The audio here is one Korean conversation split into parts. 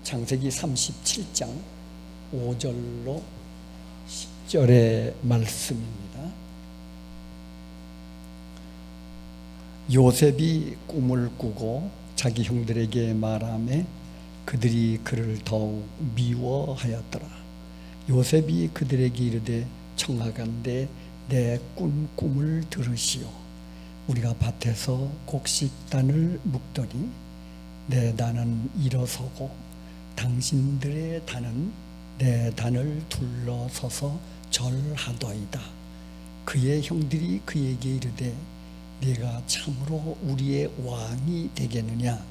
창세기 37장 5절로 10절의 말씀입니다. 요셉이 꿈을 꾸고 자기 형들에게 말하매 그들이 그를 더욱 미워하였더라. 요셉이 그들에게 이르되 청하건대 내 꾼 꿈을 들으시오. 우리가 밭에서 곡식단을 묶더니 내 단은 일어서고 당신들의 단은 내 단을 둘러서서 절하더이다. 그의 형들이 그에게 이르되 네가 참으로 우리의 왕이 되겠느냐,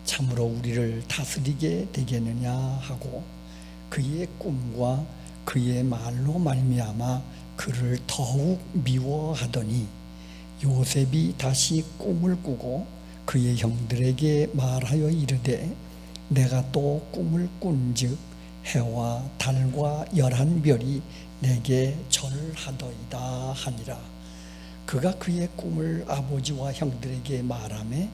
참으로 우리를 다스리게 되겠느냐 하고 그의 꿈과 그의 말로 말미암아 그를 더욱 미워하더니 요셉이 다시 꿈을 꾸고 그의 형들에게 말하여 이르되 내가 또 꿈을 꾼즉 해와 달과 11별이 내게 절하더이다 하니라. 그가 그의 꿈을 아버지와 형들에게 말하매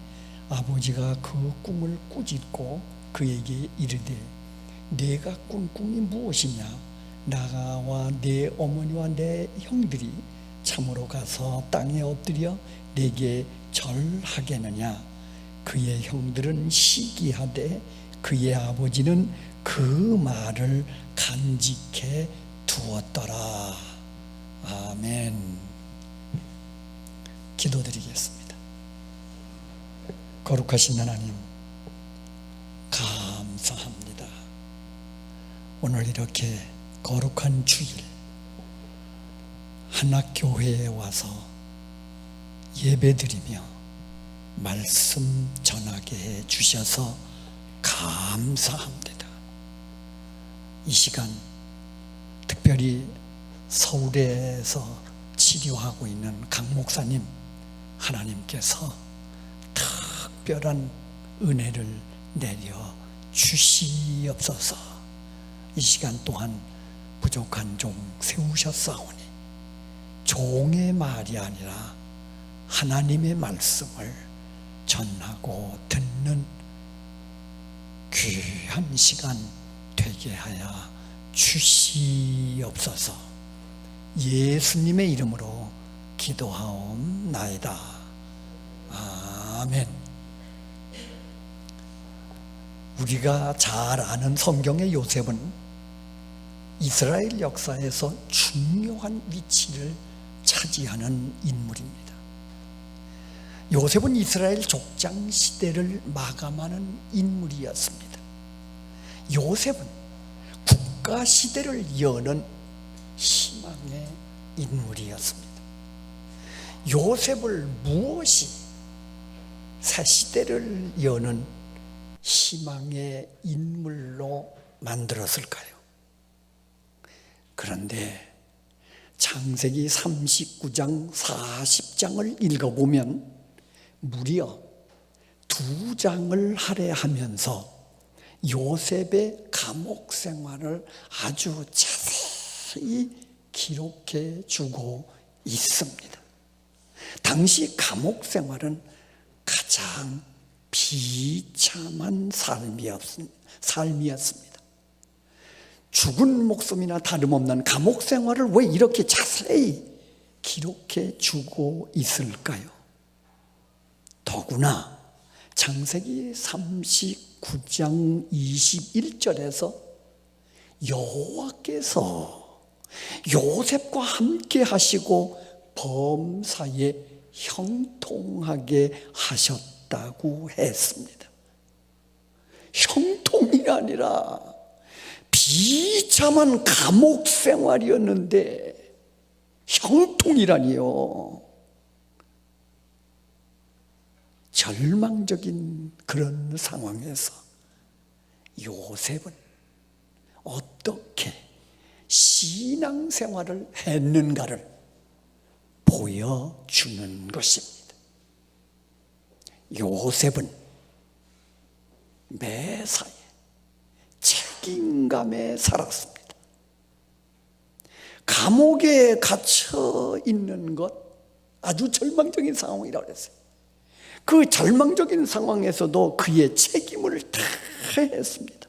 아버지가 그 꿈을 꾸짖고 그에게 이르되 네가 꾼 꿈이 무엇이냐? 나와 네 어머니와 내 형들이 참으로 가서 땅에 엎드려 내게 절하겠느냐? 그의 형들은 시기하되 그의 아버지는 그 말을 간직해 두었더라. 아멘. 기도드리겠습니다. 거룩하신 하나님, 감사합니다. 오늘 이렇게 거룩한 주일 한학교회에 와서 예배드리며 말씀 전하게 해 주셔서 감사합니다. 이 시간 특별히 서울에서 치료하고 있는 강 목사님, 하나님께서 특별한 은혜를 내려 주시옵소서. 이 시간 또한 부족한 종 세우셨사오니 종의 말이 아니라 하나님의 말씀을 전하고 듣는 귀한 시간 되게 하여 주시옵소서. 예수님의 이름으로 기도하옵나이다. 아멘. 우리가 잘 아는 성경의 요셉은 이스라엘 역사에서 중요한 위치를 차지하는 인물입니다. 요셉은 이스라엘 족장 시대를 마감하는 인물이었습니다. 요셉은 국가 시대를 여는 희망의 인물이었습니다. 요셉을 무엇이 새 시대를 여는 희망의 인물로 만들었을까요? 그런데 창세기 39장 40장을 읽어보면 무려 2장을 할애하면서 요셉의 감옥 생활을 아주 자세히 기록해 주고 있습니다. 당시 감옥 생활은 가장 비참한 삶이었습니다. 죽은 목숨이나 다름없는 감옥 생활을 왜 이렇게 자세히 기록해 주고 있을까요? 더구나 창세기 39장 21절에서 여호와께서 요셉과 함께 하시고 범사에 형통하게 하셨다고 했습니다. 형통이 아니라 비참한 감옥 생활이었는데 형통이라니요. 절망적인 그런 상황에서 요셉은 어떻게 신앙생활을 했는가를 보여주는 것입니다. 요셉은 매사에 책임감에 살았습니다. 감옥에 갇혀 있는 것 아주 절망적인 상황이라고 했어요. 그 절망적인 상황에서도 그의 책임을 다했습니다.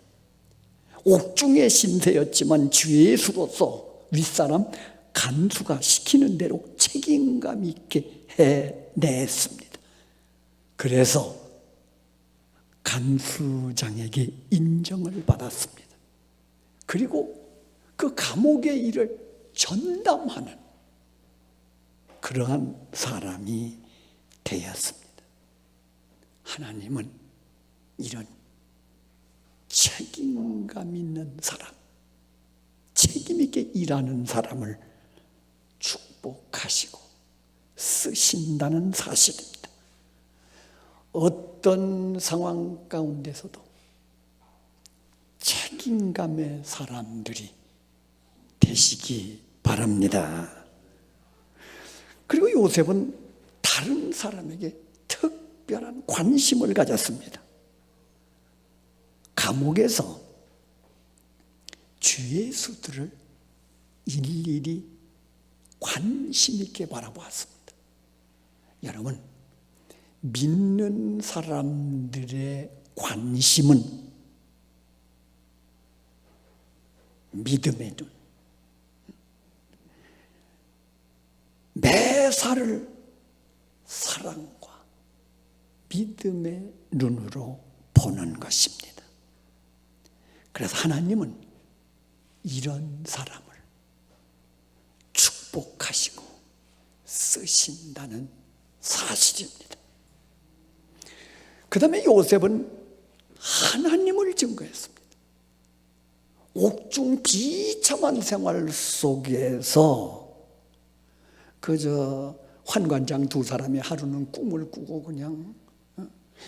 옥중의 신세였지만 주 예수로서 윗사람 간수가 시키는 대로 책임감 있게 해냈습니다. 그래서 간수장에게 인정을 받았습니다. 그리고 그 감옥의 일을 전담하는 그러한 사람이 되었습니다. 하나님은 이런 책임감 있는 사람, 책임 있게 일하는 사람을 축복하시고 쓰신다는 사실입니다. 어떤 상황 가운데서도 책임감의 사람들이 되시기 바랍니다. 그리고 요셉은 다른 사람에게 특별한 관심을 가졌습니다. 감옥에서 주 예수들을 일일이 관심 있게 바라보았습니다. 여러분, 믿는 사람들의 관심은 믿음의 눈, 매사를 사랑과 믿음의 눈으로 보는 것입니다. 그래서 하나님은 이런 사람을 축복하시고 쓰신다는 사실입니다. 그 다음에 요셉은 하나님을 증거했습니다. 옥중 비참한 생활 속에서 그저 환관장 두 사람이 하루는 꿈을 꾸고 그냥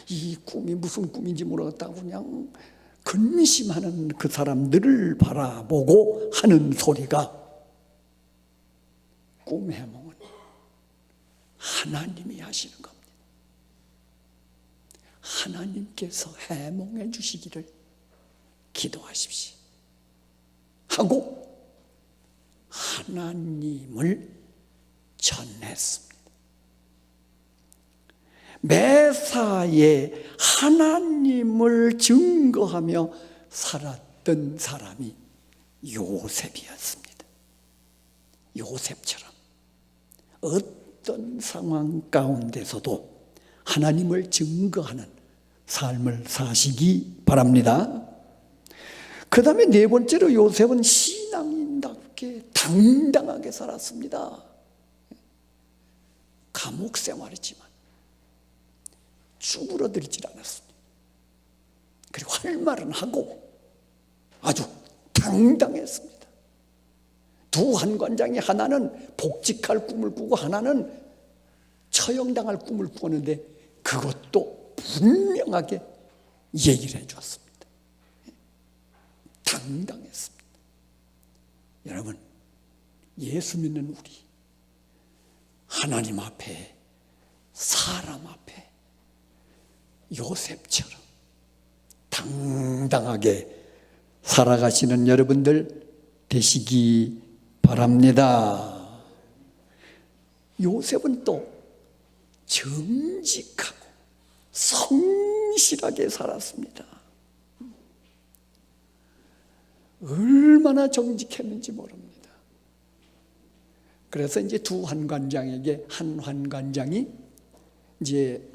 이 꿈이 무슨 꿈인지 모르겠다고 그냥 근심하는 그 사람들을 바라보고 하는 소리가, 꿈 해몽은 하나님이 하시는 겁니다. 하나님께서 해몽해 주시기를 기도하십시오 하고 하나님을 전했습니다. 매사에 하나님을 증거하며 살았던 사람이 요셉이었습니다. 요셉처럼 어떤 상황 가운데서도 하나님을 증거하는 삶을 사시기 바랍니다. 그 다음에 네 번째로 요셉은 신앙인답게 당당하게 살았습니다. 감옥 생활이지만 쭈그러들지 않았습니다. 그리고 할 말은 하고 아주 당당했습니다. 두 환관장이 하나는 복직할 꿈을 꾸고 하나는 처형당할 꿈을 꾸었는데 그것도 분명하게 얘기를 해주었습니다. 당당했습니다. 여러분, 예수 믿는 우리 하나님 앞에, 사람 앞에 요셉처럼 당당하게 살아가시는 여러분들 되시기 바랍니다. 요셉은 또 정직하고 성실하게 살았습니다. 얼마나 정직했는지 모릅니다. 그래서 이제 두 환관장에게 한 환관장이 이제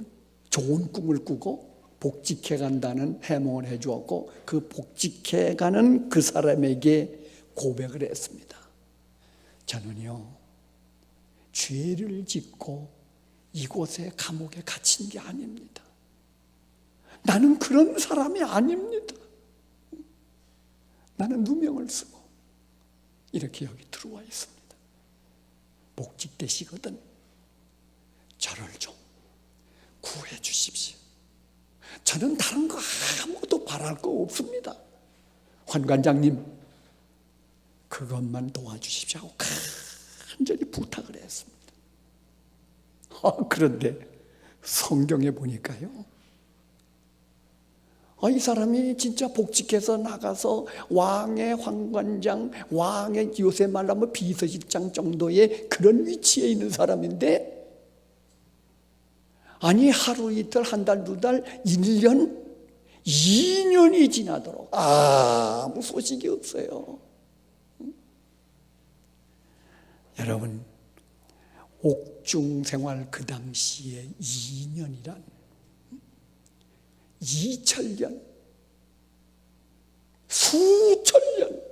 좋은 꿈을 꾸고 복직해 간다는 해몽을 해 주었고, 그 복직해 가는 그 사람에게 고백을 했습니다. 저는요, 죄를 짓고 이곳에 감옥에 갇힌 게 아닙니다. 나는 그런 사람이 아닙니다. 나는 누명을 쓰고 이렇게 여기 들어와 있습니다. 복직되시거든 저를 좀 구해 주십시오. 저는 다른 거 아무것도 바랄 거 없습니다. 환관장님, 그것만 도와주십시오 하고 간절히 부탁을 했습니다. 그런데 성경에 보니까요, 이 사람이 진짜 복직해서 나가서 왕의 환관장, 왕의 요새 말하면 비서실장 정도의 그런 위치에 있는 사람인데, 아니 하루 이틀, 한 달, 두 달, 1년 2년이 지나도록 아무 소식이 없어요. 여러분, 옥중 생활 그 당시에 2년이란 2000년, 수천 년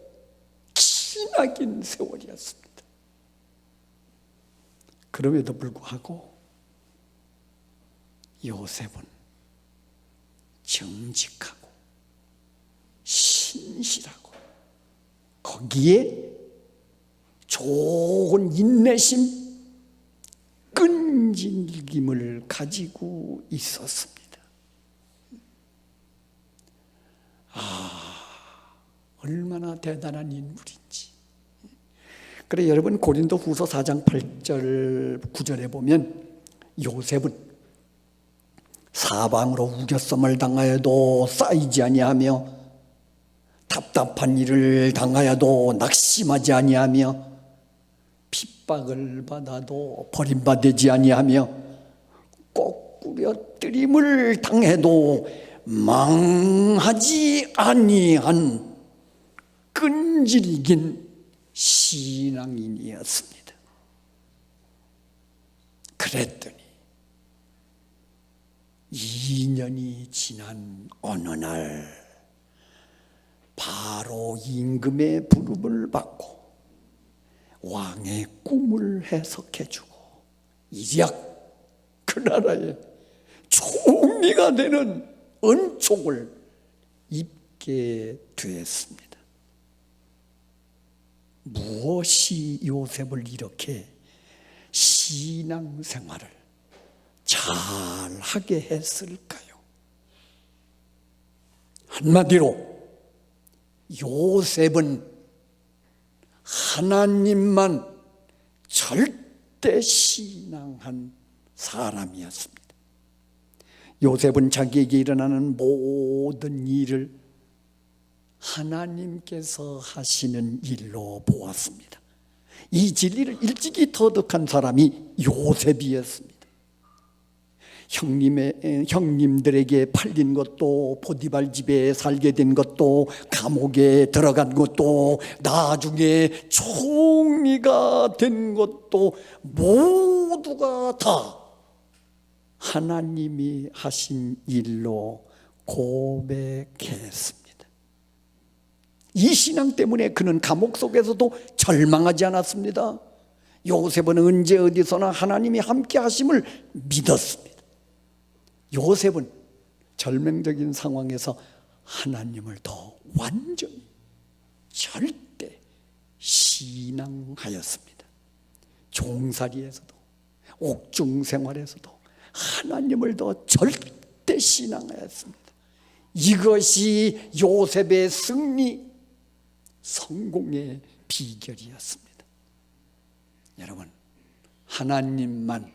기나긴 세월이었습니다. 그럼에도 불구하고 요셉은 정직하고 신실하고 거기에 좋은 인내심, 끈질김을 가지고 있었습니다. 얼마나 대단한 인물인지. 그래, 여러분, 고린도 후서 4장 8절 9절에 보면 요셉은 사방으로 우겨썸을 당하여도 쌓이지 아니하며 답답한 일을 당하여도 낙심하지 아니하며 핍박을 받아도 버림받지 아니하며 거꾸려 뜨림을 당해도 망하지 아니한 끈질긴 신앙인이었습니다. 그랬더니 2년이 지난 어느 날 바로 임금의 부름을 받고 왕의 꿈을 해석해주고 이리약 그 나라의 총리가 되는 은총을 입게 되었습니다. 무엇이 요셉을 이렇게 신앙생활을 잘하게 했을까요? 한마디로 요셉은 하나님만 절대 신앙한 사람이었습니다. 요셉은 자기에게 일어나는 모든 일을 하나님께서 하시는 일로 보았습니다. 이 진리를 일찍이 터득한 사람이 요셉이었습니다. 형님들에게 팔린 것도, 보디발 집에 살게 된 것도, 감옥에 들어간 것도, 나중에 총리가 된 것도 모두가 다 하나님이 하신 일로 고백했습니다. 이 신앙 때문에 그는 감옥 속에서도 절망하지 않았습니다. 요셉은 언제 어디서나 하나님이 함께 하심을 믿었습니다. 요셉은 절망적인 상황에서 하나님을 더 완전히 절대 신앙하였습니다. 종살이에서도 옥중 생활에서도 하나님을 더 절대 신앙하였습니다. 이것이 요셉의 승리, 성공의 비결이었습니다. 여러분, 하나님만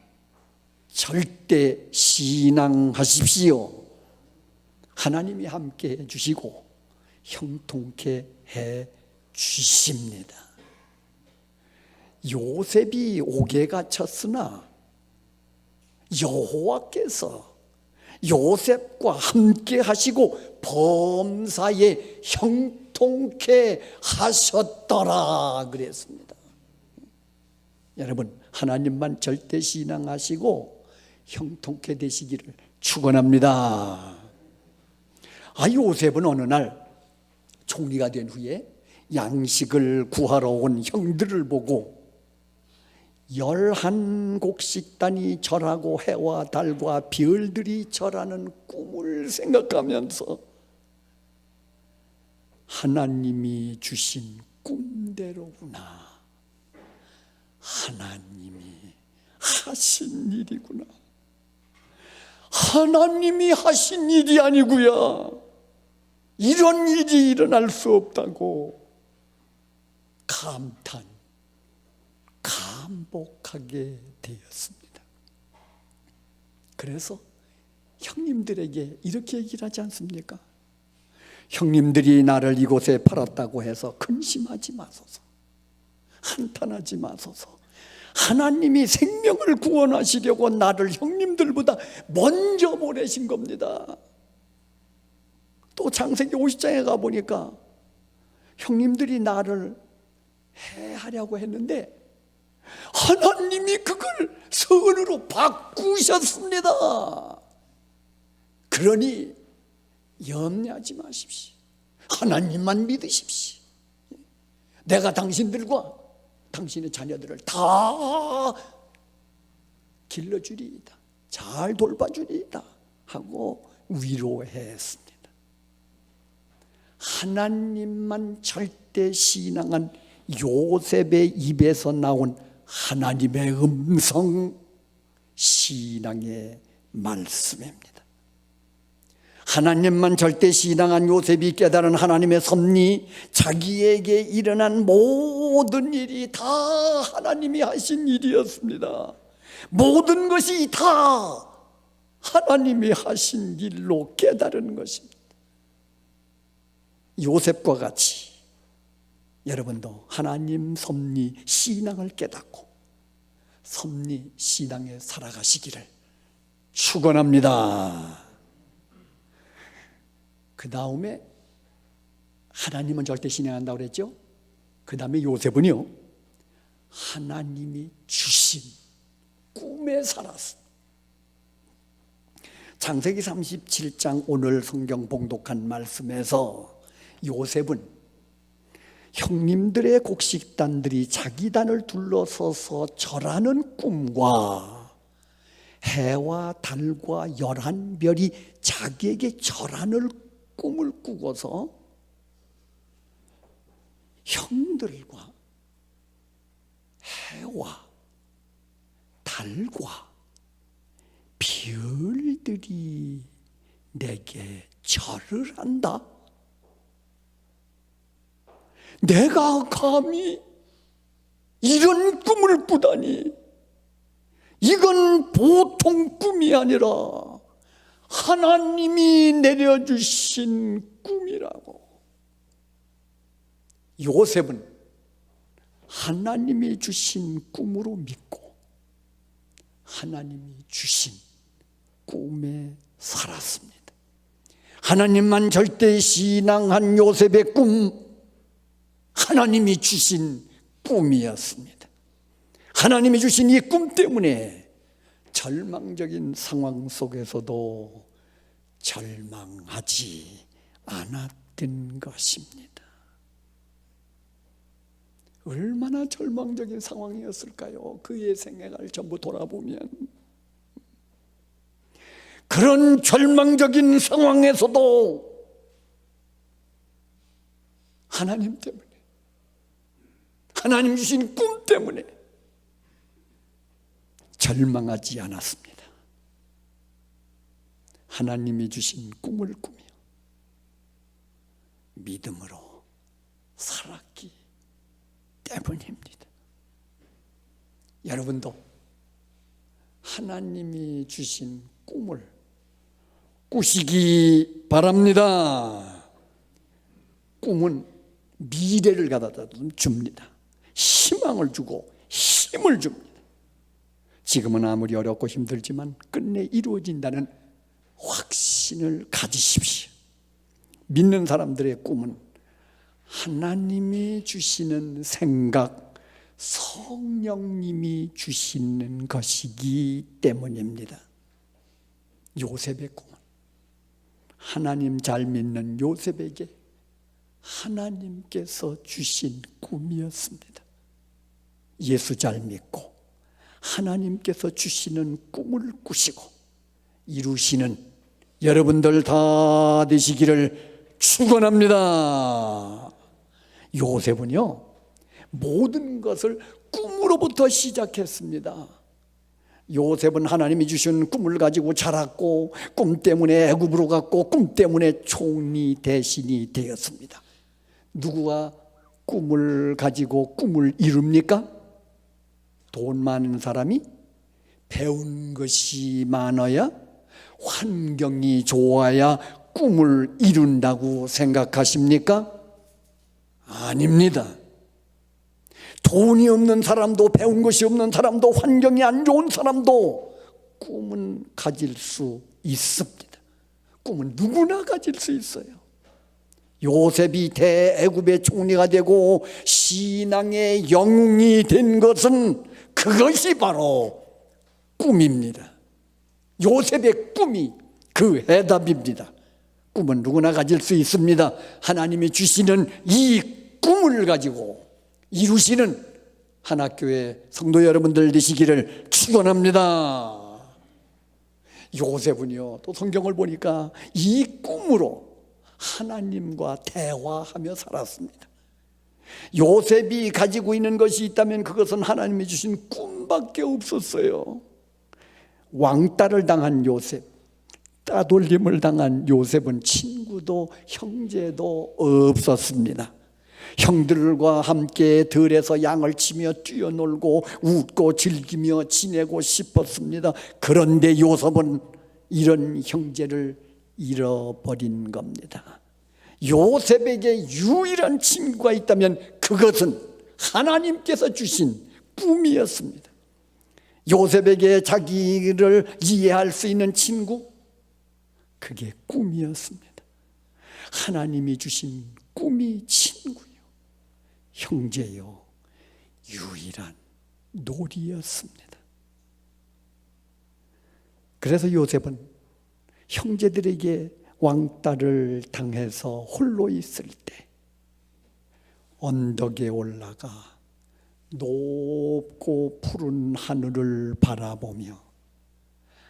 절대 신앙하십시오. 하나님이 함께 해주시고 형통케 해주십니다. 요셉이 옥에 갇혔으나 여호와께서 요셉과 함께 하시고 범사에 형통케 하셨더라 그랬습니다. 여러분, 하나님만 절대 신앙하시고 형통케 되시기를 축원합니다. 요셉은 어느 날 총리가 된 후에 양식을 구하러 온 형들을 보고 11곡식단이 절하고 해와 달과 별들이 절하는 꿈을 생각하면서 하나님이 주신 꿈대로구나, 하나님이 하신 일이구나, 하나님이 하신 일이 아니고요, 이런 일이 일어날 수 없다고 감복하게 되었습니다. 그래서 형님들에게 이렇게 얘기를 하지 않습니까? 형님들이 나를 이곳에 팔았다고 해서 근심하지 마소서, 한탄하지 마소서. 하나님이 생명을 구원하시려고 나를 형님들보다 먼저 보내신 겁니다. 또 창세기 50장에 가보니까 형님들이 나를 해하려고 했는데 하나님이 그걸 선으로 바꾸셨습니다. 그러니 염려하지 마십시오. 하나님만 믿으십시오. 내가 당신들과 당신의 자녀들을 다 길러주리이다, 잘 돌봐주리이다 하고 위로했습니다. 하나님만 절대 신앙한 요셉의 입에서 나온 하나님의 음성, 신앙의 말씀입니다. 하나님만 절대 신앙한 요셉이 깨달은 하나님의 섭리, 자기에게 일어난 모든 일이 다 하나님이 하신 일이었습니다. 모든 것이 다 하나님이 하신 일로 깨달은 것입니다. 요셉과 같이 여러분도 하나님 섭리 신앙을 깨닫고 섭리 신앙에 살아가시기를 축원합니다. 그 다음에 하나님은 절대 신앙한다고 그랬죠. 그 다음에 요셉은요, 하나님이 주신 꿈에 살았습니다. 창세기 37장 오늘 성경 봉독한 말씀에서 요셉은 형님들의 곡식단들이 자기 단을 둘러서서 절하는 꿈과 해와 달과 11별이 자기에게 절하는 꿈을 꾸고서 형들과 해와 달과 별들이 내게 절을 한다. 내가 감히 이런 꿈을 꾸다니, 이건 보통 꿈이 아니라 하나님이 내려주신 꿈이라고. 요셉은 하나님이 주신 꿈으로 믿고 하나님이 주신 꿈에 살았습니다. 하나님만 절대 신앙한 요셉의 꿈, 하나님이 주신 꿈이었습니다. 하나님이 주신 이 꿈 때문에 절망적인 상황 속에서도 절망하지 않았던 것입니다. 얼마나 절망적인 상황이었을까요? 그의 생애를 전부 돌아보면. 그런 절망적인 상황에서도 하나님 때문에, 하나님 주신 꿈 때문에 절망하지 않았습니다. 하나님이 주신 꿈을 꾸며 믿음으로 살았기 때문입니다. 여러분도 하나님이 주신 꿈을 꾸시기 바랍니다. 꿈은 미래를 가져다 줍니다. 희망을 주고 힘을 줍니다. 지금은 아무리 어렵고 힘들지만 끝내 이루어진다는 확신을 가지십시오. 믿는 사람들의 꿈은 하나님이 주시는 생각, 성령님이 주시는 것이기 때문입니다. 요셉의 꿈은 하나님 잘 믿는 요셉에게 하나님께서 주신 꿈이었습니다. 예수 잘 믿고 하나님께서 주시는 꿈을 꾸시고 이루시는 여러분들 다 되시기를 축원합니다. 요셉은요, 모든 것을 꿈으로부터 시작했습니다. 요셉은 하나님이 주신 꿈을 가지고 자랐고, 꿈 때문에 애굽으로 갔고, 꿈 때문에 총리 대신이 되었습니다. 누구가 꿈을 가지고 꿈을 이룹니까? 돈 많은 사람이? 배운 것이 많아야? 환경이 좋아야 꿈을 이룬다고 생각하십니까? 아닙니다. 돈이 없는 사람도, 배운 것이 없는 사람도, 환경이 안 좋은 사람도 꿈은 가질 수 있습니다. 꿈은 누구나 가질 수 있어요. 요셉이 대애굽의 총리가 되고 신앙의 영웅이 된 것은 그것이 바로 꿈입니다. 요셉의 꿈이 그 해답입니다. 꿈은 누구나 가질 수 있습니다. 하나님이 주시는 이 꿈을 가지고 이루시는 하나교회 성도 여러분들 되시기를 축원합니다. 요셉은요, 또 성경을 보니까 이 꿈으로 하나님과 대화하며 살았습니다. 요셉이 가지고 있는 것이 있다면 그것은 하나님이 주신 꿈밖에 없었어요. 왕따를 당한 요셉, 따돌림을 당한 요셉은 친구도 형제도 없었습니다. 형들과 함께 들에서 양을 치며 뛰어놀고 웃고 즐기며 지내고 싶었습니다. 그런데 요셉은 이런 형제를 잃어버린 겁니다. 요셉에게 유일한 친구가 있다면 그것은 하나님께서 주신 꿈이었습니다. 요셉에게 자기를 이해할 수 있는 친구, 그게 꿈이었습니다. 하나님이 주신 꿈이 친구요, 형제요, 유일한 놀이였습니다. 그래서 요셉은 형제들에게 왕따를 당해서 홀로 있을 때 언덕에 올라가 높고 푸른 하늘을 바라보며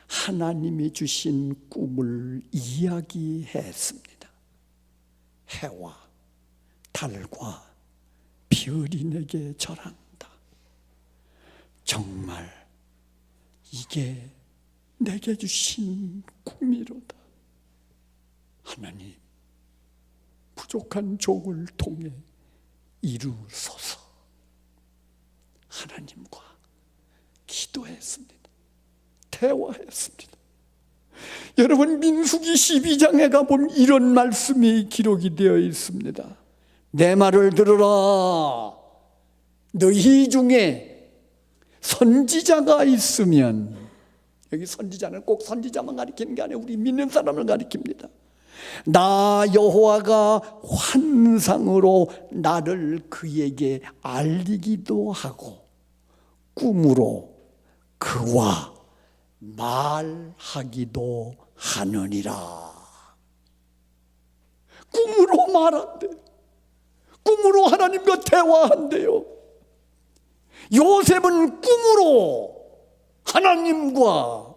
하나님이 주신 꿈을 이야기했습니다. 해와 달과 별이 내게 절한다. 정말 이게 내게 주신 꿈이로다. 하나님, 부족한 종을 통해 이루소서. 하나님과 기도했습니다. 대화했습니다. 여러분, 민수기 12장에 가보면 이런 말씀이 기록이 되어 있습니다. 내 말을 들으라. 너희 중에 선지자가 있으면, 여기 선지자는 꼭 선지자만 가리키는 게 아니라 우리 믿는 사람을 가리킵니다. 나 여호와가 환상으로 나를 그에게 알리기도 하고 꿈으로 그와 말하기도 하느니라. 꿈으로 말한대. 꿈으로 하나님과 대화한대요. 요셉은 꿈으로 하나님과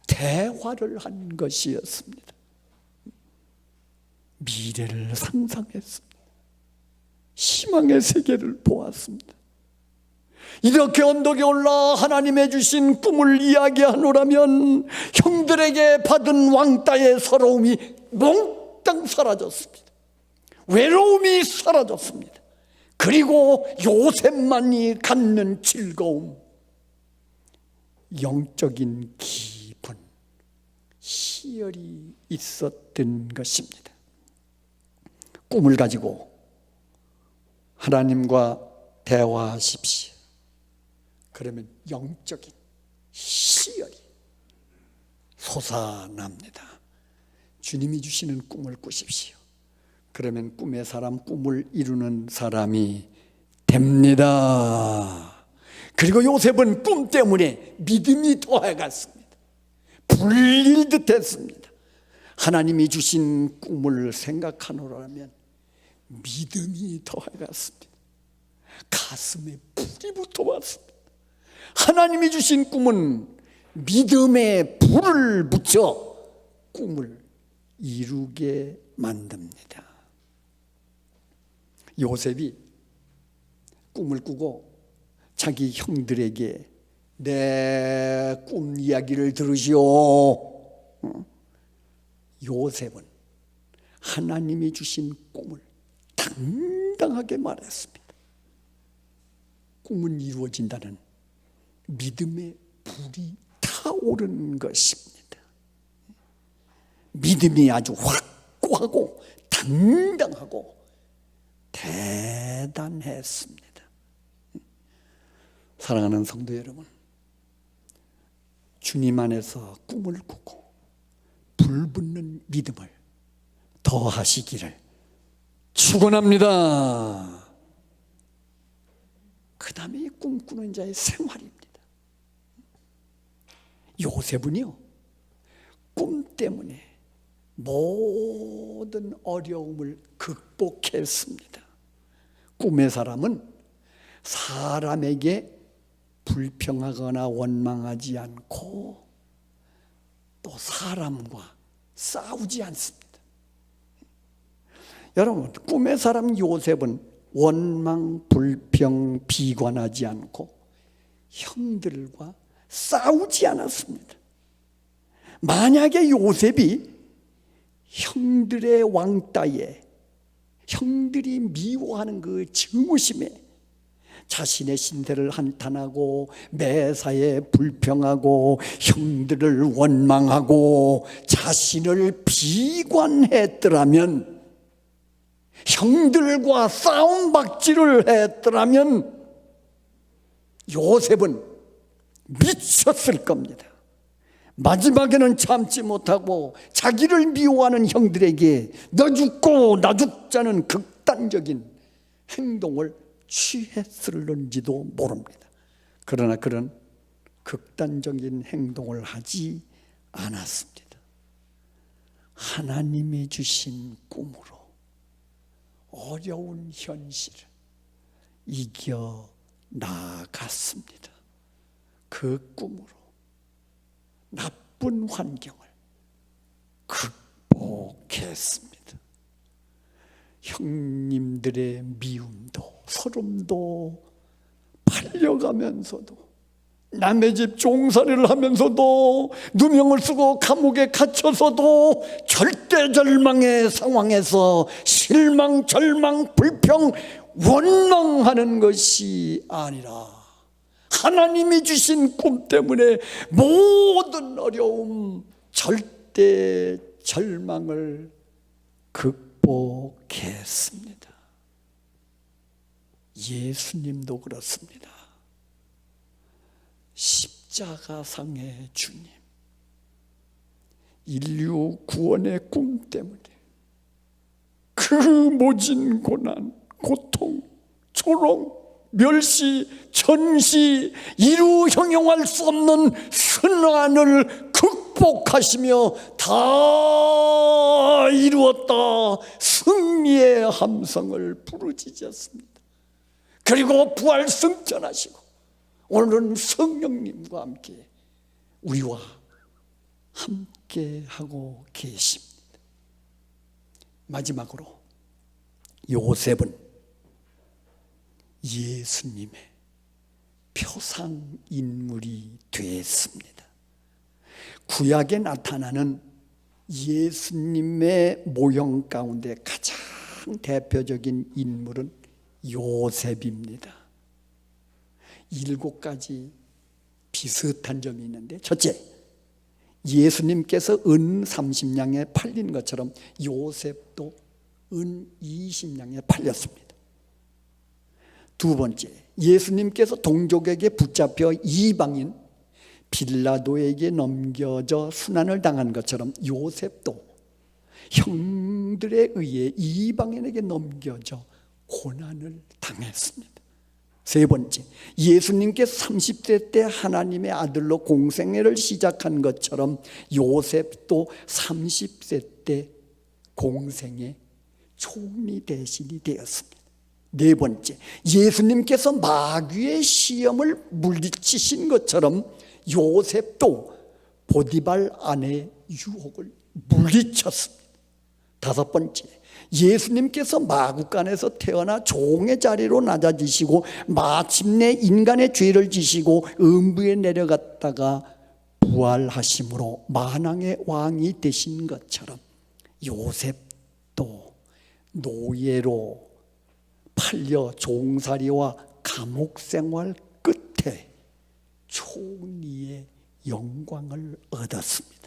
대화를 한 것이었습니다. 미래를 상상했습니다. 희망의 세계를 보았습니다. 이렇게 언덕에 올라 하나님의 주신 꿈을 이야기하노라면 형들에게 받은 왕따의 서러움이 몽땅 사라졌습니다. 외로움이 사라졌습니다. 그리고 요셉만이 갖는 즐거움, 영적인 기분, 희열이 있었던 것입니다. 꿈을 가지고 하나님과 대화하십시오. 그러면 영적인 희열이 솟아납니다. 주님이 주시는 꿈을 꾸십시오. 그러면 꿈의 사람, 꿈을 이루는 사람이 됩니다. 그리고 요셉은 꿈 때문에 믿음이 더해갔습니다. 불릴 듯 했습니다. 하나님이 주신 꿈을 생각하노라면 믿음이 더해갔습니다. 가슴에 불이 붙어왔습니다. 하나님이 주신 꿈은 믿음에 불을 붙여 꿈을 이루게 만듭니다. 요셉이 꿈을 꾸고 자기 형들에게 내 꿈 이야기를 들으시오. 요셉은 하나님이 주신 꿈을 당당하게 말했습니다. 꿈은 이루어진다는 믿음의 불이 타오르는 것입니다. 믿음이 아주 확고하고 당당하고 대단했습니다. 사랑하는 성도 여러분, 주님 안에서 꿈을 꾸고 불붙는 믿음을 더하시기를 축원합니다. 그 다음에 이 꿈꾸는 자의 생활입니다. 요셉은요, 꿈 때문에 모든 어려움을 극복했습니다. 꿈의 사람은 사람에게 불평하거나 원망하지 않고 또 사람과 싸우지 않습니다. 여러분, 꿈의 사람 요셉은 원망, 불평, 비관하지 않고 형들과 싸우지 않았습니다. 만약에 요셉이 형들의 왕따에, 형들이 미워하는 그 증오심에 자신의 신세를 한탄하고 매사에 불평하고 형들을 원망하고 자신을 비관했더라면, 형들과 싸움박질을 했더라면 요셉은 미쳤을 겁니다. 마지막에는 참지 못하고 자기를 미워하는 형들에게 너 죽고 나 죽자는 극단적인 행동을 취했을는지도 모릅니다. 그러나 그런 극단적인 행동을 하지 않았습니다. 하나님이 주신 꿈으로 어려운 현실을 이겨 나아갔습니다. 그 꿈으로 나쁜 환경을 극복했습니다. 형님들의 미움도 서름도 팔려가면서도, 남의 집 종살이를 하면서도, 누명을 쓰고 감옥에 갇혀서도 절대절망의 상황에서 실망, 절망, 불평, 원망하는 것이 아니라 하나님이 주신 꿈 때문에 모든 어려움, 절대절망을 극복했습니다. 예수님도 그렇습니다. 십자가상의 주님, 인류 구원의 꿈 때문에 그 모진 고난, 고통, 조롱, 멸시, 전시, 이루 형용할 수 없는 순환을 극복하시며 다 이루었다 승리의 함성을 부르짖었습니다. 그리고 부활 승천하시고 오늘은 성령님과 함께 우리와 함께 하고 계십니다. 마지막으로 요셉은 예수님의 표상인물이 되었습니다. 구약에 나타나는 예수님의 모형 가운데 가장 대표적인 인물은 요셉입니다. 7가지 비슷한 점이 있는데, 첫째, 예수님께서 은 30냥에 팔린 것처럼 요셉도 은 20냥에 팔렸습니다. 두 번째, 예수님께서 동족에게 붙잡혀 이방인 빌라도에게 넘겨져 순환을 당한 것처럼 요셉도 형들에 의해 이방인에게 넘겨져 고난을 당했습니다. 세 번째, 예수님께서 30세 때 하나님의 아들로 공생애를 시작한 것처럼 요셉도 30세 때 공생애 총리 대신이 되었습니다. 네 번째, 예수님께서 마귀의 시험을 물리치신 것처럼 요셉도 보디발 아내의 유혹을 물리쳤습니다. 다섯 번째, 예수님께서 마구간에서 태어나 종의 자리로 낮아지시고 마침내 인간의 죄를 지시고 음부에 내려갔다가 부활하심으로 만왕의 왕이 되신 것처럼 요셉도 노예로 팔려 종살이와 감옥 생활 끝에 총리의 영광을 얻었습니다.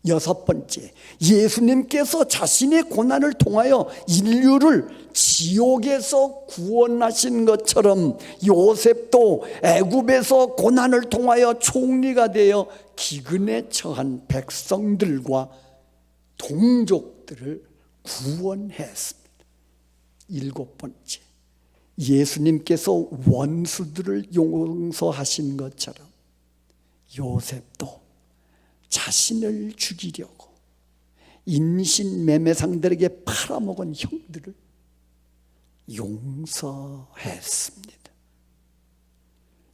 여섯 번째, 예수님께서 자신의 고난을 통하여 인류를 지옥에서 구원하신 것처럼 요셉도 애굽에서 고난을 통하여 총리가 되어 기근에 처한 백성들과 동족들을 구원했습니다. 7번째, 예수님께서 원수들을 용서하신 것처럼 요셉도 자신을 죽이려고 인신매매상들에게 팔아먹은 형들을 용서했습니다.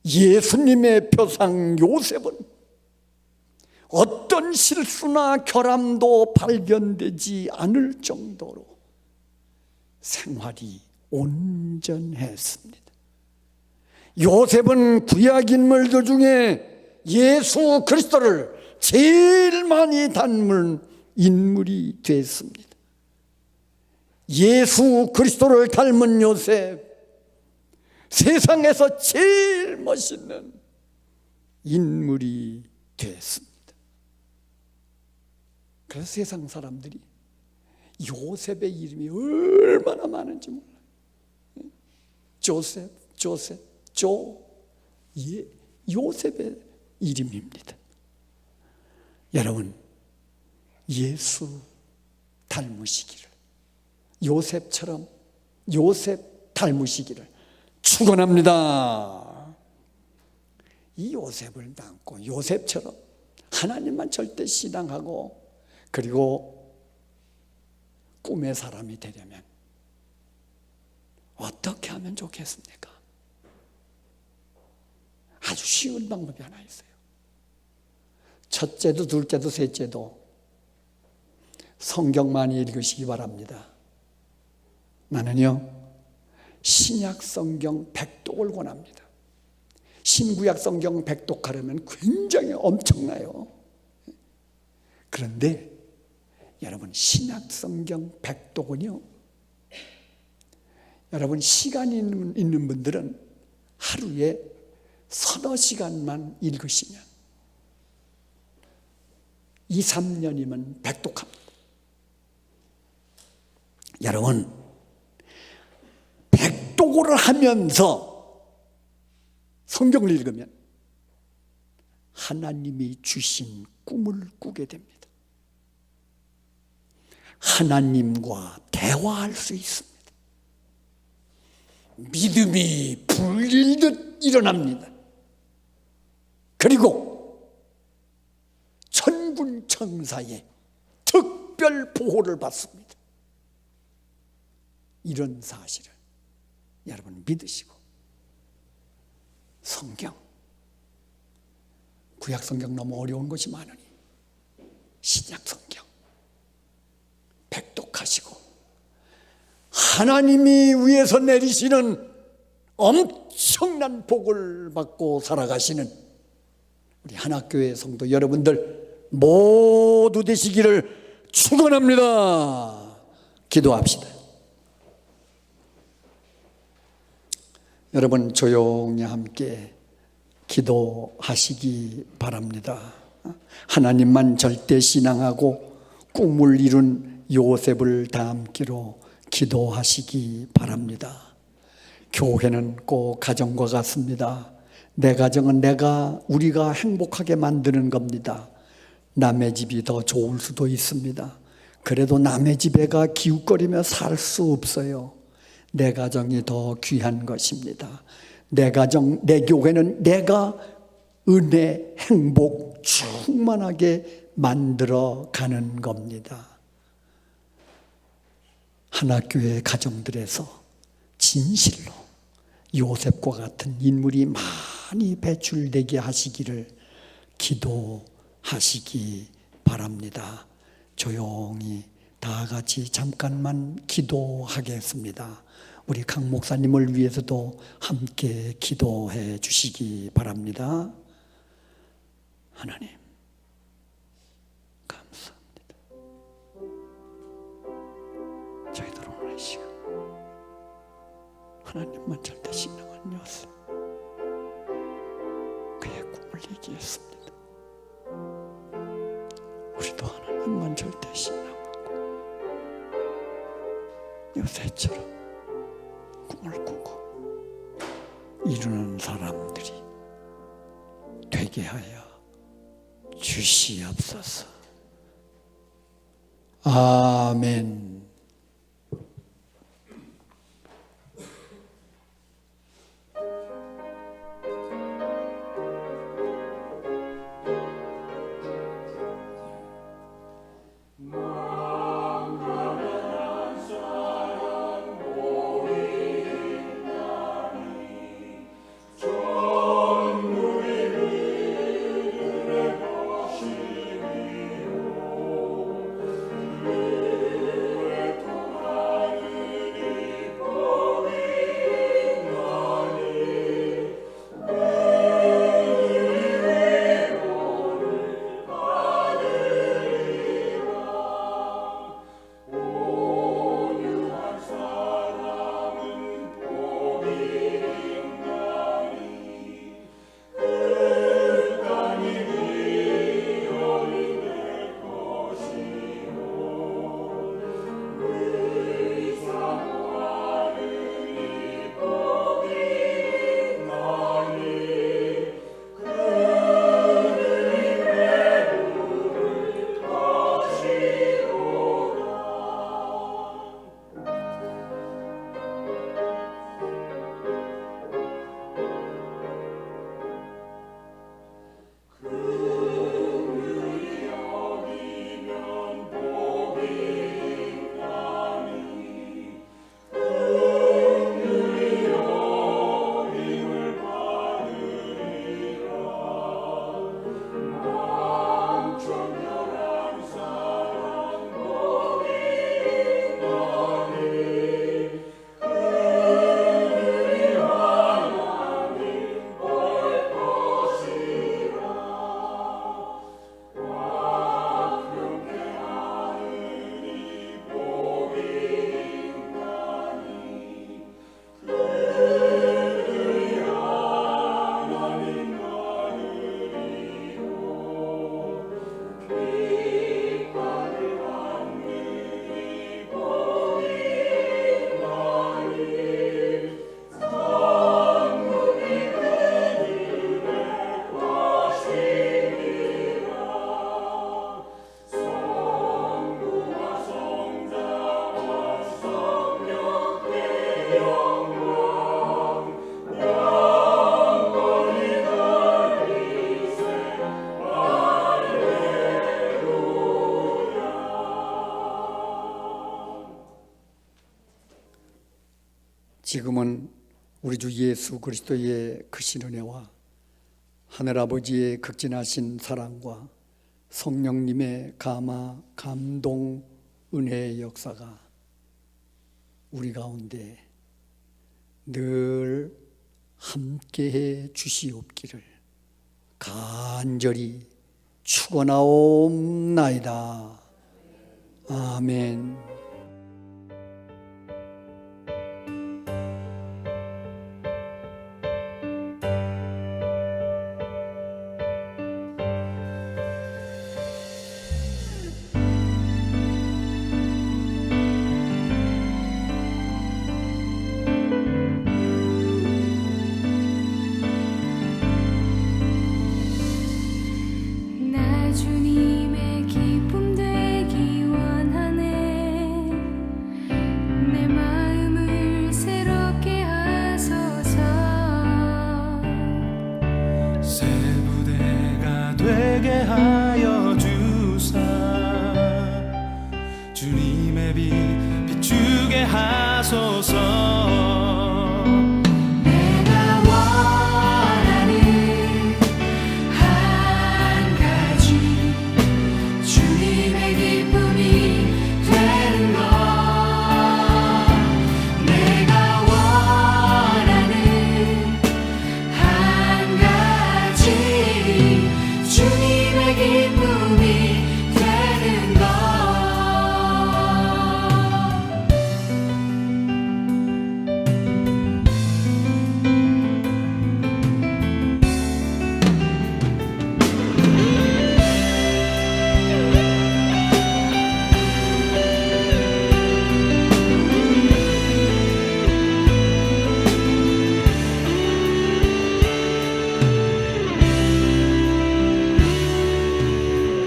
예수님의 표상 요셉은 어떤 실수나 결함도 발견되지 않을 정도로 생활이 온전했습니다. 요셉은 구약 인물들 중에 예수 그리스도를 제일 많이 닮은 인물이 됐습니다. 예수 그리스도를 닮은 요셉, 세상에서 제일 멋있는 인물이 됐습니다. 그래서 세상 사람들이 요셉의 이름이 얼마나 많은지 몰라요. 조셉, 요셉의 이름입니다. 여러분, 예수 닮으시기를, 요셉처럼 요셉 닮으시기를 축원합니다. 이 요셉을 닮고 요셉처럼 하나님만 절대 신앙하고 그리고 꿈의 사람이 되려면 어떻게 하면 좋겠습니까? 아주 쉬운 방법이 하나 있어요. 첫째도 둘째도 셋째도 성경 많이 읽으시기 바랍니다. 나는요, 신약 성경 백독을 권합니다. 신구약 성경 백독하려면 굉장히 엄청나요. 그런데 여러분, 신약 성경 백독은요, 여러분 시간이 있는 분들은 하루에 서너 시간만 읽으시면 2, 3년이면 백독합니다. 여러분, 백독을 하면서 성경을 읽으면 하나님이 주신 꿈을 꾸게 됩니다. 하나님과 대화할 수 있습니다. 믿음이 불일듯 일어납니다. 그리고 천군 천사의 특별 보호를 받습니다. 이런 사실을 여러분 믿으시고 성경, 구약 성경 너무 어려운 것이 많으니 신약 성경 백독하시고 하나님이 위에서 내리시는 엄청난 복을 받고 살아가시는 우리 하나교회 성도 여러분들 모두 되시기를 축원합니다. 기도합시다. 여러분 조용히 함께 기도하시기 바랍니다. 하나님만 절대 신앙하고 꿈을 이룬 요셉을 닮기로 기도하시기 바랍니다. 교회는 꼭 가정과 같습니다. 내 가정은 우리가 행복하게 만드는 겁니다. 남의 집이 더 좋을 수도 있습니다. 그래도 남의 집에가 기웃거리며 살 수 없어요. 내 가정이 더 귀한 것입니다. 내 가정, 내 교회는 내가 은혜, 행복 충만하게 만들어 가는 겁니다. 하나교회 가정들에서 진실로 요셉과 같은 인물이 많이 배출되게 하시기를 기도하시기 바랍니다. 조용히 다 같이 잠깐만 기도하겠습니다. 우리 강 목사님을 위해서도 함께 기도해 주시기 바랍니다. 하나님, 감사합니다. 저희들 오늘 이 시간 하나님만 절대 신앙한 요셉, 그의 꿈을 얘기했습니다. 우리도 하나님만 절대 신앙하고 요셉처럼 꿈을 꾸고 이루는 사람들이 되게 하여 주시옵소서. 아멘. 지금은 우리 주 예수 그리스도의 크신 은혜와 하늘아버지의 극진하신 사랑과 성령님의 감화, 감동, 은혜의 역사가 우리 가운데 늘 함께해 주시옵기를 간절히 축원하옵나이다. 아멘. 나 주님의 기쁨 되기 원하네. 내 마음을 새롭게 하소서. 새 부대가 되게 하여 주사 주님의 빛 비추게 하소서. 내가 원하는 한 가지 주님의 기쁨이 되는 것. 내가 원하는 한 가지 주님의 기쁨이 되는 것.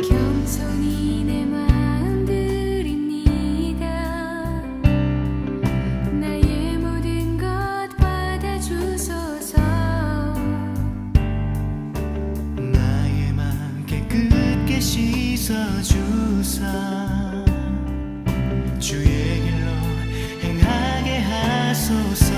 겸손히 내 마음 드립니다. 나의 모든 것 받아주소서. 나의 맘 깨끗게 씻어주사 주의 길로 행하게 하소서.